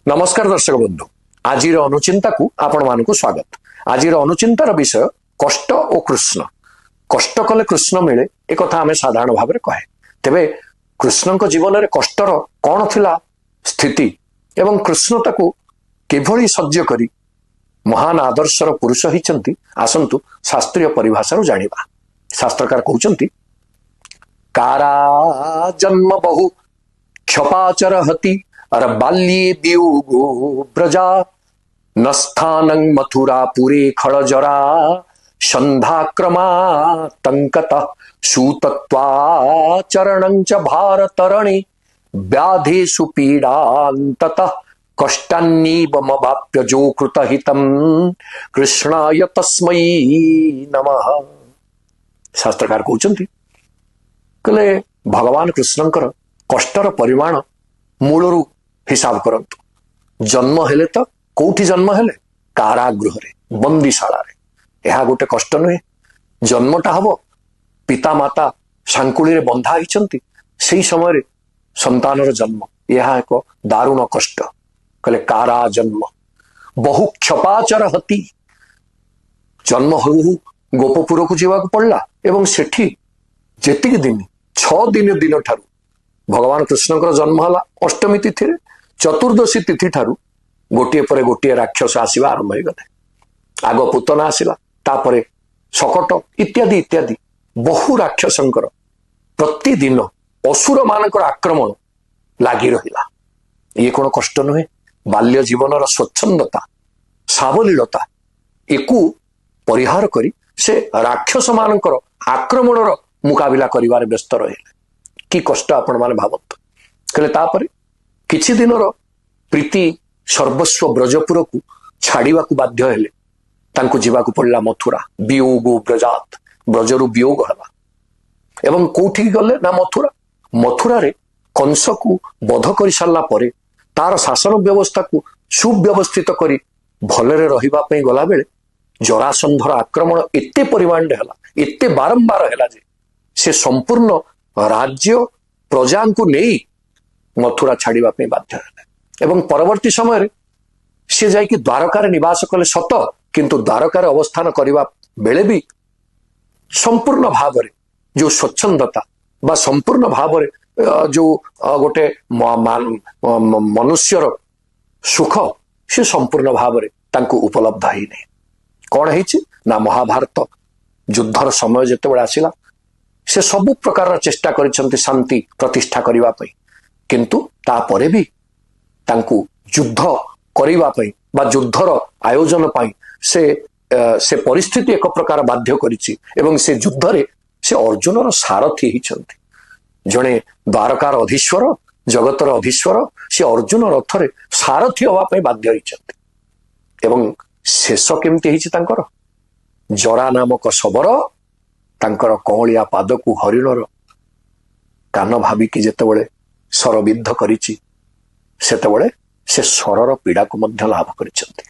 नमस्कार दर्शक बंधु आज अनुचिंता को आपण मानक स्वागत। आज अनुचिंतार विषय कष्ट और कृष्ण। कष्ट कले कृष्ण मिले एक कथा आम साधारण भाव में कहे। तेबे कृष्ण जीवन में कष्टर कौन थिला स्थिति एवं कृष्ण ताकू किभली सह्य करी महान आदर्शर पुरुष होती आसंतु शास्त्रीय परिभाषा जानिबा। शास्त्रकार कहउचंती कारा जन्म बहु क्षपाचर हति अर बाल्ये वियोगो ब्रजा न स्थानं मथुरापुरे खड़जरा संध्याक्रमातंकत सूतत्वाचरणं च भारतरणे व्याधेषु पीडान्ततः कष्टान्नीवमवाप्य जो कृतहितं कृष्णाय तस्मै नमः। शास्त्रकार कहउचंती कले भगवान कृष्णंकर कष्टर परिमाण मूलरू हिसाब करंतु। जन्म हेले तो कोठी जन्म हेले कारागृह रे बंदीशाला रे यह गोटे कष्ट नुहे। जन्मटा हम पिता माता सांकुली रे बंधा होइचंती सेही समय रे संतानर जन्म यह एक दारुण कष्ट। कहले कारा जन्म बहु क्षपाचर हति जन्म हो गोपपुर को जीवा को पड़ला एवं सेठी जेतिक दिन 6 दिन ठारू भगवान कृष्णकर जन्म हला अष्टमी तिथि रे चतुर्दशी तिथि ठारू गोटे पर गोटे राक्षस आसीबा आरंभ हो गले। आग पुतना आसिला तापरे शकट इत्यादि इत्यादि बहु राक्षसंकर प्रतिदिन असुर मानकर आक्रमण लागी रहिला। ये कौन कष्ट नुहे। बाल्य जीवनर स्वच्छंदता सावलीलता एकू परिहार करी से राक्षस मानकर आक्रमणर मुकाबिला करिवारे व्यस्त रहिले। कि कष्ट आपण माने भावत। कहले तापरे किछि दिनर प्रीति सर्वस्व ब्रजपुर को छाड़ीवा को बाध्य हेले तांको जीवा को पड़ला मथुरा। वियोगो ब्रजात ब्रजरु वियोग हला एवं कोठी गले ना मथुरा। मथुरा रे कंस को बध कर सारला परे तार शासन व्यवस्था को सुव्यवस्थित करी भलरे रहिबा पई गला बेले जरासंधर आक्रमण एते परिमाण हला एते बारंबार हला जे से संपूर्ण राज्य प्रजा को नहीं मथुरा छाड़ीबा पई बाध्य हेले। एवं परवर्ती समय रे से जाई कि द्वारका रे निवास कले सत किंतु द्वारका रे अवस्थान करबा बेले भी संपूर्ण भाव रे जो स्वच्छंदता बा संपूर्ण भाव रे जो गोटे मनुष्यर सुख से संपूर्ण भाव रे तांको उपलब्ध ही नहीं। कौन है ना महाभारत युद्धर समय जेतेबेले आसिला से सबु प्रकार चेष्टा करिसेंती शांति प्रतिष्ठा करिवा पई किंतु तापरे भी तांको युद्ध करिवा पई बा युद्धर आयोजन पई से परिस्थिति एक प्रकार बाध्य करिछि एवं से युद्ध रे से अर्जुनर सारथी हिचंती। जणे द्वारकार अधीश्वर जगतर अधीश्वर से अर्जुन रथरे सारथी हवा पई बाध्य हिचंती। एवं शेष केमती हिछि तांकर जरा नामक शबर तांकर कौलिया पाद को हरिणर कान भाविकी जेतेबेले सरबिद्ध करिछि सेतेबेले से स्वरर पीड़ा को मध्य लाभ करिसेंती।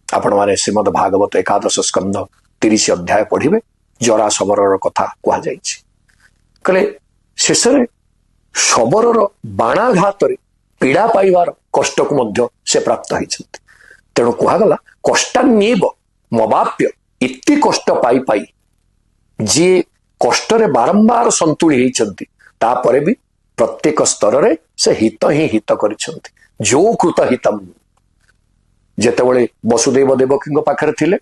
आपण माने श्रीमद् भागवत एकादश स्कंध 30 अध्याय पढ़िबे जरा शबरर कथा कहा जाइछि। कले शेषरे शबरर बाणाघात रे पीड़ा पाइबार कष्ट को मध्य से प्राप्त होइछंती। तेणु कुहागला कष्टान्येव मवाप्य इति कष्ट पाई पाई जी कष्ट रे बारंबार संतुली होइछंती तापरे भी प्रत्येक स्तर रे से हित ही हित करिछंती। जो कृत हितम जेतेबेले वसुदेव देवकी पाखरे थिले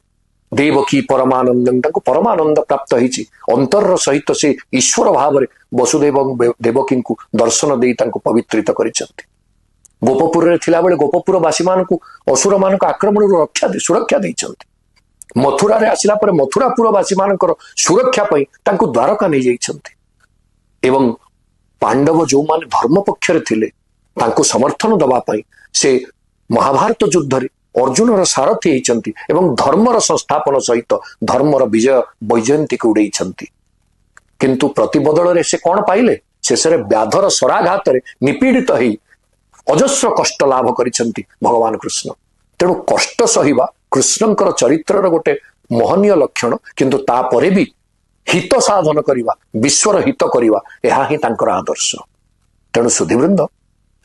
देवकी परमानंदं ताको परमानंद प्राप्त होइछि अंतर सहित से ईश्वर भाव रे वसुदेव देवकी को दर्शन देई ताको पवित्रित करिछंती। गोपपुर रे थिला बेले गोपपुर वासी मानकु असुर मानक आक्रमण रक्षा सुरक्षा देइछंती। मथुरा रे आसिला पर मथुरापुर वासी मानकर सुरक्षा पई तांको द्वारका नहीं जाइछंती एवं पांडव जो माने धर्म पक्ष रे थिले तांको समर्थन दबा पई से महाभारत युद्ध रे अर्जुनर सारथी होइछंती एवं धर्मर संस्थापन सहित धर्मर विजय वैजयंती को उड़ेइछंती। किंतु प्रतिबदल रे से कोन पाइले शेषरे व्याधर सराघात रे निपीड़ित होई अजस्र कष्ट लाभ करिछंती भगवान कृष्ण। तेणु कष्ट सहिबा कृष्णंकर चरित्रर गोटे महनीय लक्षण किंतु तापरे भी हित साधन करिबा विश्वर हित करिबा यह ही तांकर आदर्श। तेणु सुधीवृंद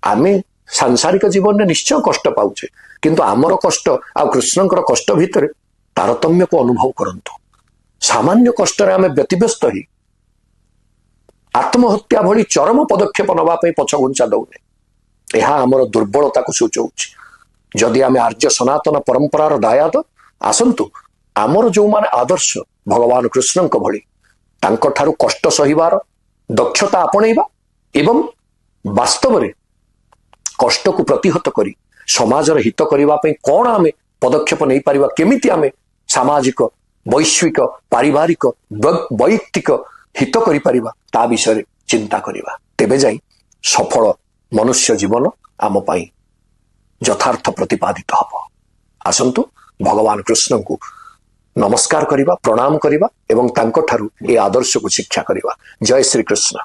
आमे सांसारिक जीवन में निश्चय कष्ट पाउचे किंतु आमर कष्ट आ कृष्णंकर कष्ट भितर तारतम्य को अनुभव करंतु सामान्य कष्ट रे आमे व्यतिव्यस्त ही आत्महत्या भली चरम पदक्षेप नवा पछ घुंचा दौने यह आमर दुर्बलता को सूचौछि जदि आमे आर्य सनातन परंपरार दायाद आसंतु आमर जो माने आदर्श भगवान कृष्णंक भली तांको ठारू कष्ट सहिबार दक्षता आपणैबा एवं वास्तव रे कष्ट को प्रतिहत करी समाजर हित करबा पई कोन आमे पदक्षेप नहीं पारिबा केमिति आमे सामाजिक वैश्विक पारिवारिक वैयक्तिक हित करि पारिबा ता विषय चिंता करिबा तेबे जाई सफल मनुष्य जीवन आम पई यथार्थ प्रतिपादित हब आसंतु भगवान कृष्ण को नमस्कार करिबा प्रणाम करिबा एवं तांको ठारू ए आदर्श को शिक्षा करिबा जय श्री कृष्ण।